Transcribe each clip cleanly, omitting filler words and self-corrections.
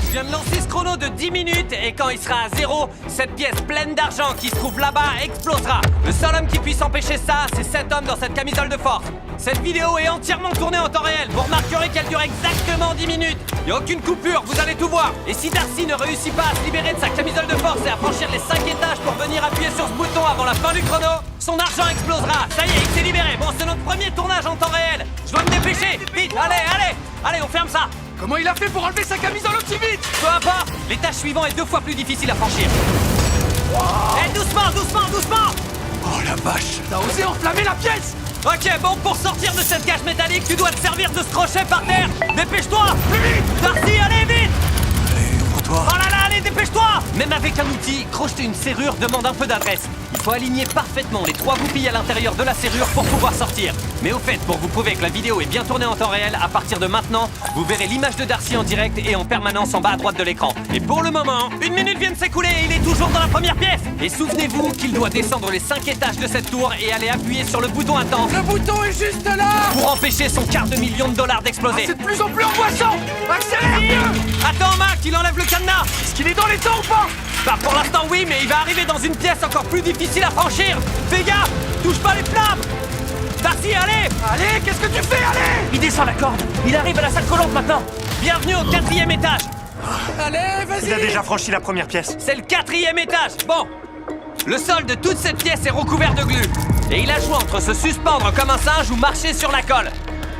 Je viens de lancer ce chrono de 10 minutes et quand il sera à 0, cette pièce pleine d'argent qui se trouve là-bas explosera. Le seul homme qui puisse empêcher ça, c'est cet homme dans cette camisole de force. Cette vidéo est entièrement tournée en temps réel. Vous remarquerez qu'elle dure exactement 10 minutes. Il n'y a aucune coupure, vous allez tout voir. Et si Darcy ne réussit pas à se libérer de sa camisole de force et à franchir les 5 étages pour venir appuyer sur ce bouton avant la fin du chrono, son argent explosera. Ça y est, il s'est libéré. Bon, c'est notre premier tournage en temps réel. Je dois me dépêcher. Vite, allez, on ferme ça. Comment il a fait pour enlever sa camisole aussi vite? Peu importe, l'étage suivant est 2 fois plus difficile à franchir. Eh, doucement. Oh la vache! T'as osé enflammer la pièce! Ok, bon, pour sortir de cette cage métallique, tu dois te servir de ce crochet par terre. Dépêche-toi. Plus vite. Darcy, allez, vite. Allez, ouvre-toi! Oh là là, allez, dépêche-toi. Même avec un outil, crocheter une serrure demande un peu d'adresse. Il faut aligner parfaitement les 3 goupilles à l'intérieur de la serrure pour pouvoir sortir. Mais au fait, pour vous prouver que la vidéo est bien tournée en temps réel, à partir de maintenant, vous verrez l'image de Darcy en direct et en permanence en bas à droite de l'écran. Et pour le moment, 1 minute vient de s'écouler et il est toujours dans la première pièce. Et souvenez-vous qu'il doit descendre les 5 étages de cette tour et aller appuyer sur le bouton attendre Le bouton est juste là! pour empêcher son quart de million de dollars d'exploser. C'est de plus en plus angoissant! Accélère mieux! Attends, Mac, il enlève le cadenas. Est-ce qu'il est dans les temps ou pas? Bah pour l'instant oui, mais il va arriver dans une pièce encore plus difficile à franchir. Fais gaffe, touche pas les flammes. Darcy, allez. Allez, qu'est-ce que tu fais? Allez! Il descend la corde, il arrive à la salle collante maintenant. Bienvenue au 4e étage. Allez, vas-y! Il a déjà franchi la première pièce. C'est le 4e étage. Bon, le sol de toute cette pièce est recouvert de glu. Et il a le choix entre se suspendre comme un singe ou marcher sur la colle.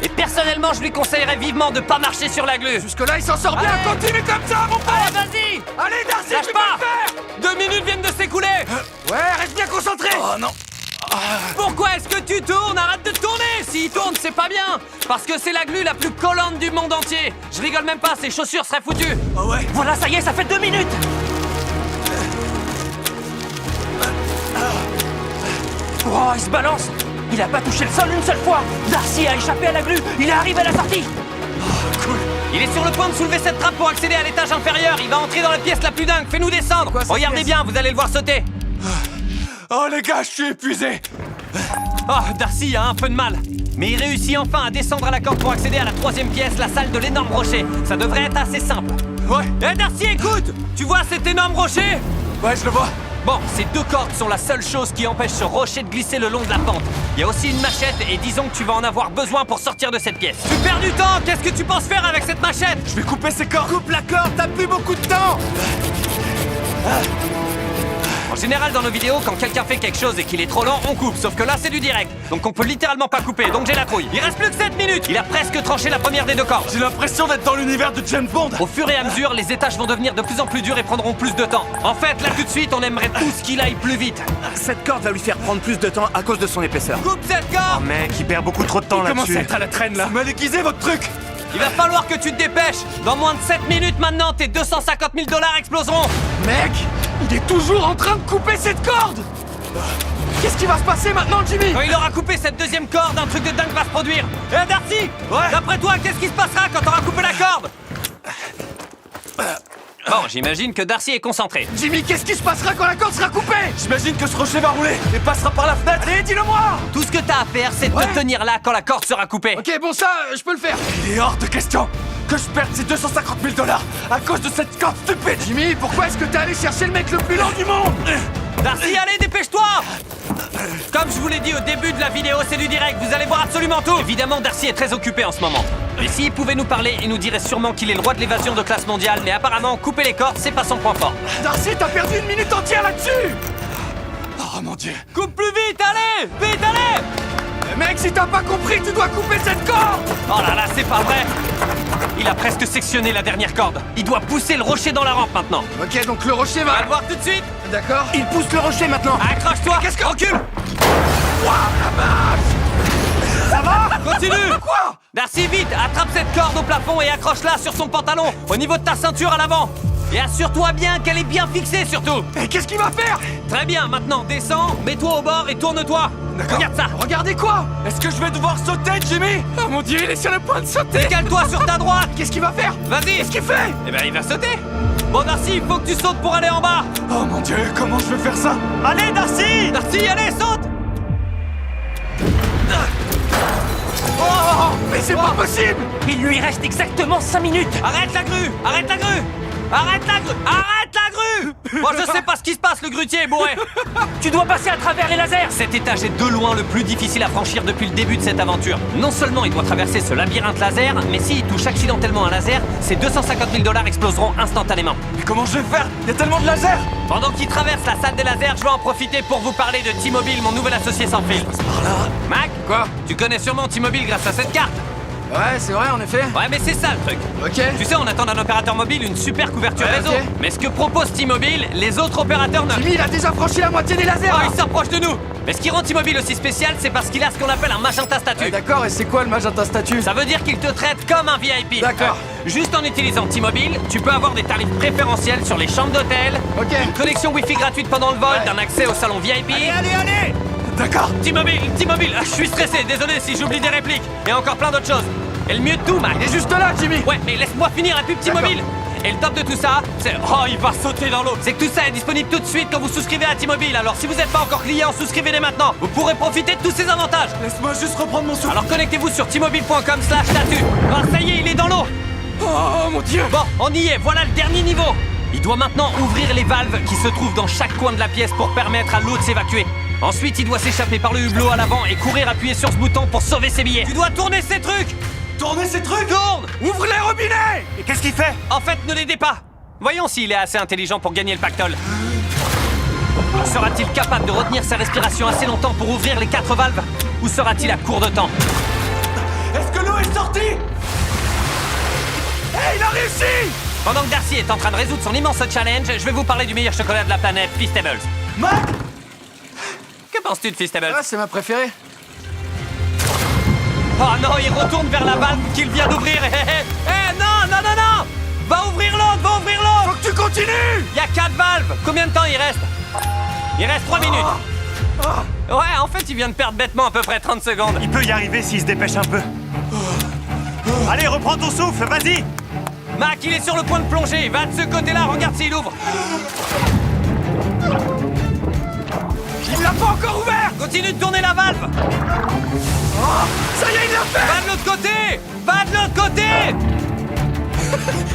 Et personnellement, je lui conseillerais vivement de pas marcher sur la glu. Jusque-là, il s'en sort bien! Allez. Continue comme ça, mon pote! Allez, vas-y. Allez, Darcy, Lâche tu pas. peux le faire! 2 minutes viennent de s'écouler. Ouais, reste bien concentré! Oh non! Pourquoi est-ce que tu tournes? Arrête de tourner! S'il tourne, c'est pas bien! Parce que c'est la glu la plus collante du monde entier! Je rigole même pas, ses chaussures seraient foutues! Oh ouais! Voilà, ça y est, ça fait 2 minutes! Oh, il se balance! Il a pas touché le sol une seule fois! Darcy a échappé à la glu! Il est arrivé à la sortie! Cool! Il est sur le point de soulever cette trappe pour accéder à l'étage inférieur! Il va entrer dans la pièce la plus dingue! Fais-nous descendre! Quoi, cette Regardez pièce? bien, vous allez le voir sauter! Oh les gars, je suis épuisé! Oh, Darcy a un peu de mal. Mais il réussit enfin à descendre à la corde pour accéder à la 3e pièce, la salle de l'énorme rocher. Ça devrait être assez simple. Ouais! Eh Darcy, écoute! Tu vois cet énorme rocher? Ouais, je le vois! Bon, ces 2 cordes sont la seule chose qui empêche ce rocher de glisser le long de la pente. Il y a aussi une machette et disons que tu vas en avoir besoin pour sortir de cette pièce. Tu perds du temps! Qu'est-ce que tu penses faire avec cette machette? Je vais couper ces cordes! Coupe la corde, t'as plus beaucoup de temps! En général, dans nos vidéos, quand quelqu'un fait quelque chose et qu'il est trop lent, on coupe. Sauf que là, c'est du direct. Donc on peut littéralement pas couper, donc j'ai la trouille. Il reste plus que 7 minutes! Il a presque tranché la première des 2 cordes. J'ai l'impression d'être dans l'univers de James Bond! Au fur et à mesure, les étages vont devenir de plus en plus durs et prendront plus de temps. En fait, là tout de suite, on aimerait tous qu'il aille plus vite. Cette corde va lui faire prendre plus de temps à cause de son épaisseur. Coupe cette corde! Mec, il perd beaucoup trop de temps Comment là-dessus. c'est à la traîne là? Vous m'avez déguisé votre truc! Il va falloir que tu te dépêches. Dans moins de 7 minutes maintenant, tes 250 000 dollars exploseront. Mec! Il est toujours en train de couper cette corde! Qu'est-ce qui va se passer maintenant, Jimmy? Quand il aura coupé cette 2e corde, un truc de dingue va se produire. Eh Darcy! Ouais? D'après toi, qu'est-ce qui se passera quand t'auras coupé la corde? Bon, j'imagine que Darcy est concentré. Jimmy, qu'est-ce qui se passera quand la corde sera coupée? J'imagine que ce rocher va rouler et passera par la fenêtre. Allez, dis-le-moi! Tout ce que t'as à faire, c'est de Ouais. te tenir là quand la corde sera coupée. Ok, bon ça, je peux le faire. Il est hors de question que je perde ces 250 000 dollars à cause de cette corde stupide. Jimmy, pourquoi est-ce que t'es allé chercher le mec le plus lent du monde? Darcy, allez, dépêche-toi! Comme je vous l'ai dit au début de la vidéo, c'est du direct, vous allez voir absolument tout! Évidemment, Darcy est très occupé en ce moment. Et s'il pouvait nous parler, il nous dirait sûrement qu'il est le roi de l'évasion de classe mondiale, mais apparemment, couper les cordes, c'est pas son point fort. Darcy, t'as perdu 1 minute entière là-dessus! Oh mon dieu! Coupe plus vite, allez! Vite, allez! Mec, si t'as pas compris, tu dois couper cette corde! Oh là là, c'est pas vrai! Il a presque sectionné la dernière corde. Il doit pousser le rocher dans la rampe maintenant. Ok, donc le rocher On va va... le voir tout de suite. D'accord? Il pousse le rocher maintenant. Accroche-toi. Qu'est-ce que... Recule. Ça va? Continue. Quoi? Darcy, vite, attrape cette corde au plafond et accroche-la sur son pantalon, au niveau de ta ceinture à l'avant. Et assure-toi bien qu'elle est bien fixée surtout. Et qu'est-ce qu'il va faire? Très bien, maintenant descends, mets-toi au bord et tourne-toi. D'accord. Regarde ça. Regardez quoi? Est-ce que je vais devoir sauter, Jimmy? Oh mon dieu, il est sur le point de sauter! Décale-toi sur ta droite. Qu'est-ce qu'il va faire? Vas-y. Qu'est-ce qu'il fait? Eh ben, il va sauter. Bon, Darcy, il faut que tu sautes pour aller en bas. Oh mon dieu, comment je vais faire ça? Allez, Darcy. Darcy, allez, saute. Oh! Mais c'est pas possible! Il lui reste exactement 5 minutes. Arrête la grue. Arrête la grue. Arrête la grue! Arrête la grue! Moi je sais pas ce qui se passe, le grutier est bourré! Tu dois passer à travers les lasers. Cet étage est de loin le plus difficile à franchir depuis le début de cette aventure. Non seulement il doit traverser ce labyrinthe laser, mais s'il touche accidentellement un laser, ses 250 000 $ exploseront instantanément. Mais comment je vais faire? Y a tellement de lasers! Pendant qu'il traverse la salle des lasers, je vais en profiter pour vous parler de T-Mobile, mon nouvel associé sans fil. Par là. Mac? Quoi? Tu connais sûrement T-Mobile grâce à cette carte. Ouais, c'est vrai, en effet. Ouais, mais c'est ça le truc. Ok. Tu sais, on attend d'un opérateur mobile une super couverture Ouais, réseau. ok. Mais ce que propose T-Mobile, les autres opérateurs ne... Jimmy, il a déjà franchi la moitié des lasers! Oh, là. il s'approche de nous. Mais ce qui rend T-Mobile aussi spécial, c'est parce qu'il a ce qu'on appelle un magenta statut. Ouais, d'accord, et c'est quoi le magenta statut? Ça veut dire qu'il te traite comme un VIP. D'accord. Juste en utilisant T-Mobile, tu peux avoir des tarifs préférentiels sur les chambres d'hôtel, Ok. une connexion Wi-Fi gratuite pendant le vol, Ouais. d'un accès au salon VIP. Allez. D'accord. T-Mobile, je suis stressé, désolé si j'oublie des répliques. Et encore plein d'autres choses. Et le mieux de tout, Mac. Il est juste là, Jimmy! Ouais, mais laisse-moi finir la pub T-Mobile. Et le top de tout ça, c'est... Oh, il va sauter dans l'eau. C'est que tout ça est disponible tout de suite quand vous souscrivez à T-Mobile. Alors si vous n'êtes pas encore client, souscrivez-les maintenant. Vous pourrez profiter de tous ces avantages. Laisse-moi juste reprendre mon souffle. Alors connectez-vous sur T-Mobile.com/statut. Ah, ça y est, il est dans l'eau. Oh mon dieu! Bon, on y est, voilà le dernier niveau. Il doit maintenant ouvrir les valves qui se trouvent dans chaque coin de la pièce pour permettre à l'eau de s'évacuer. Ensuite, il doit s'échapper par le hublot à l'avant et courir appuyer sur ce bouton pour sauver ses billets. Tu dois tourner ces trucs. Tournez ces trucs! Tourne. Ouvre les robinets! Et qu'est-ce qu'il fait? En fait, ne l'aidez pas. Voyons s'il est assez intelligent pour gagner le pactole. Sera-t-il capable de retenir sa respiration assez longtemps pour ouvrir les 4 valves? Ou sera-t-il à court de temps? Est-ce que l'eau est sortie? Hey, il a réussi! Pendant que Darcy est en train de résoudre son immense challenge, je vais vous parler du meilleur chocolat de la planète, Feastables. Mac! Que penses-tu de Feastables? Ah, c'est ma préférée. Oh non, il retourne vers la valve qu'il vient d'ouvrir. Non! Va ouvrir l'autre! Faut que tu continues! Il y a 4 valves. Combien de temps il reste? Il reste 3 minutes. Ouais, en fait, il vient de perdre bêtement à peu près 30 secondes. Il peut y arriver s'il se dépêche un peu. Allez, reprends ton souffle, vas-y! Mac, il est sur le point de plonger. Va de ce côté-là, regarde s'il ouvre. Il l'a pas encore ouvert! Continue de tourner la valve. Ça y est, il l'a fait! Va de l'autre côté. Va de l'autre côté.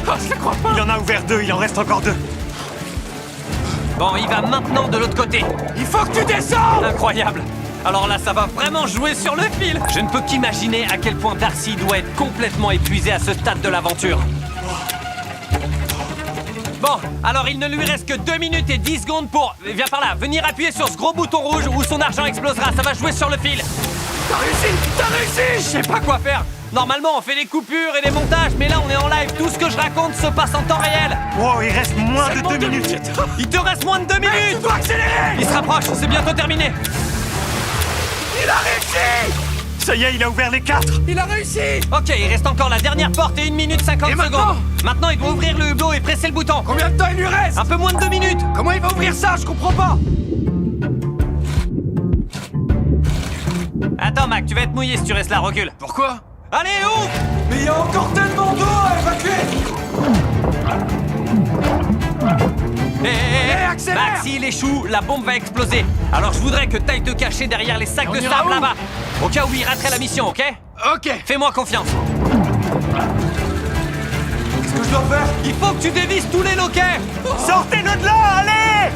Oh, je le crois pas! Il en a ouvert 2, il en reste encore 2. Bon, il va maintenant de l'autre côté. Il faut que tu descendes! Incroyable. Alors là, ça va vraiment jouer sur le fil. Je ne peux qu'imaginer à quel point Darcy doit être complètement épuisé à ce stade de l'aventure. Bon, alors il ne lui reste que 2 minutes et 10 secondes pour... Viens par là, venir appuyer sur ce gros bouton rouge où son argent explosera. Ça va jouer sur le fil. T'as réussi! T'as réussi! Je sais pas quoi faire. Normalement, on fait des coupures et des montages, mais là, on est en live. Tout ce que je raconte se passe en temps réel. Wow, il reste moins de Seulement 2 2 minutes. Il te reste moins de 2 Tu minutes. dois accélérer! Il se rapproche, c'est bientôt terminé. Il a réussi! Ça y est, il a ouvert les 4. Il a réussi! Ok, il reste encore la dernière porte et 1 minute 50 Et maintenant secondes. Maintenant, il doit ouvrir le hublot et presser le bouton. Combien de temps il lui reste? Un peu moins de 2 minutes. Comment il va ouvrir ça? Je comprends pas! Attends, Mac, tu vas être mouillé si tu restes là, recule. Pourquoi? Allez, ouvre! Mais il y a encore tellement d'eau à évacuer! Hé, accélère! Mac, s'il échoue, la bombe va exploser. Alors je voudrais que t'ailles te cacher derrière les sacs Et on de ira sable où? là-bas. Au cas où il raterait la mission, ok? Ok! Fais-moi confiance. Qu'est-ce que je dois faire? Il faut que tu dévisses tous les loquets. Sortez-le de là, allez!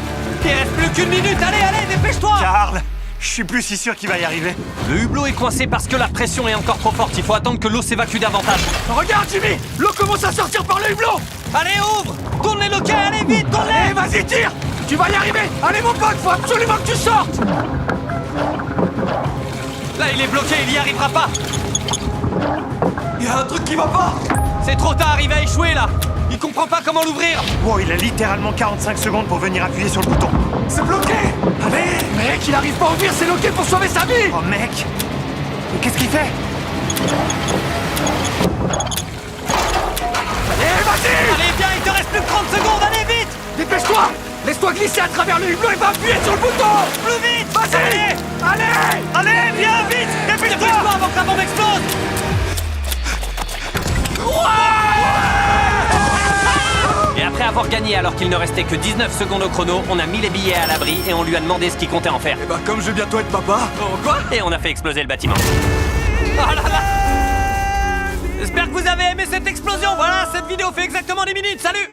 Il reste plus qu'une minute. Allez, dépêche-toi. Karl, je suis plus si sûr qu'il va y arriver. Le hublot est coincé parce que la pression est encore trop forte. Il faut attendre que l'eau s'évacue davantage. Regarde, Jimmy! L'eau commence à sortir par le hublot! Allez, ouvre! Tourne les loquets, allez vite, tourne-les! Allez, vas-y, tire! Tu vas y arriver! Allez, mon pote, faut absolument que tu sortes! Là, il est bloqué, il y arrivera pas. Il y a un truc qui va pas! C'est trop tard, il va échouer là. Il comprend pas comment l'ouvrir. Wow, il a littéralement 45 secondes pour venir appuyer sur le bouton. C'est bloqué! Allez! Mec, il arrive pas à ouvrir ses loquets pour sauver sa vie! Oh mec! Mais qu'est-ce qu'il fait? Allez, vas-y! Allez, viens, il te reste plus que 30 secondes, allez vite! Dépêche-toi! Laisse-toi glisser à travers le hublot et va appuyer sur le bouton! Plus vite! Vas-y! Allez! Allez, viens vite! Dépêche-toi! Dépêche-toi avant que la bombe explose! Et après avoir gagné alors qu'il ne restait que 19 secondes au chrono, on a mis les billets à l'abri et on lui a demandé ce qu'il comptait en faire. Et bah, comme je vais bientôt être papa. Oh, quoi? Et on a fait exploser le bâtiment. Oh là là! J'espère que vous avez aimé cette explosion. Voilà, cette vidéo fait exactement 10 minutes. Salut!